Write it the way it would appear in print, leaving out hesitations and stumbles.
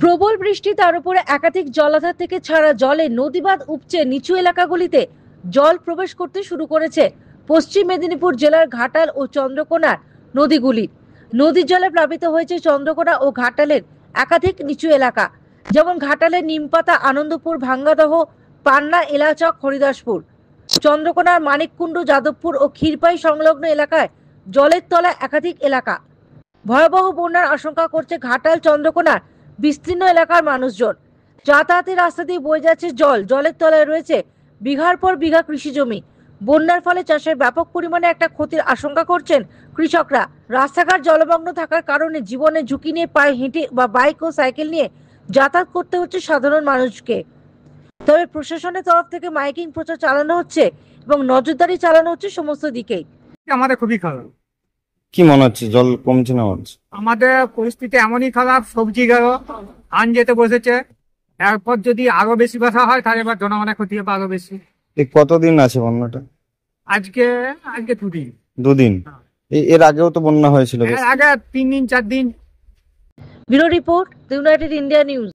প্রবল বৃষ্টি, তার উপরে একাধিক জলাধার থেকে ছাড়া জলে নদীবাঁধ উপচে নিচু এলাকাগুলিতে জল প্রবেশ করতে শুরু করেছে পশ্চিম মেদিনীপুর জেলার ঘাটাল ও চন্দ্রকোনার নদীগুলি। নদীর জলে প্লাবিত হয়েছে চন্দ্রকোনা ও ঘাটালের একাধিক নিচু এলাকা, যেমন ঘাটালের নিমপাতা, আনন্দপুর, ভাঙ্গাদহ, পান্না, এলাচক, হরিদাসপুর। চন্দ্রকোনার মানিককুণ্ডু, যাদবপুর ও ক্ষীরপাই সংলগ্ন এলাকায় জলের তলায় একাধিক এলাকা। ভয়াবহ বন্যার আশঙ্কা করছে ঘাটাল চন্দ্রকোনার বিস্তীর্ণ এলাকার মানুষজন। যাতায়াতের রাস্তা দিয়ে বয়ে যাচ্ছে জল, জলের তলায় রয়েছে বিঘার পর বিঘা কৃষি জমি। বন্যার ফলে চাষের ব্যাপক পরিমাণে একটা ক্ষতির আশঙ্কা করছেন কৃষকরা। রাস্তাঘাট জলমগ্ন থাকার কারণে জীবনের ঝুঁকি নিয়ে পায়ে হেঁটে বা বাইক ও সাইকেল নিয়ে যাতায়াত করতে হচ্ছে সাধারণ মানুষকে। তবে প্রশাসনের তরফ থেকে মাইকিং প্রচার চালানো হচ্ছে এবং নজরদারি চালানো হচ্ছে সমস্ত দিকেই। আমাদের খুবই খারাপ। কি মনে হচ্ছে, জল কমছে না? আমাদের পরিস্থিতি এমনই খারাপ, সবজি গেল, ধান যেতে বসেছে। এরপর যদি আরো বেশি বর্ষা হয় তাহলে এবার জনগণের ক্ষতি হবে আরো বেশি। এই কতদিন আছে বন্যাটা? আজকে আজকে 2 দিন। 2 দিন? এর আগেও তো বন্যা হয়েছিল, এর আগে 3 দিন 4 দিন। Bureau report, United India news.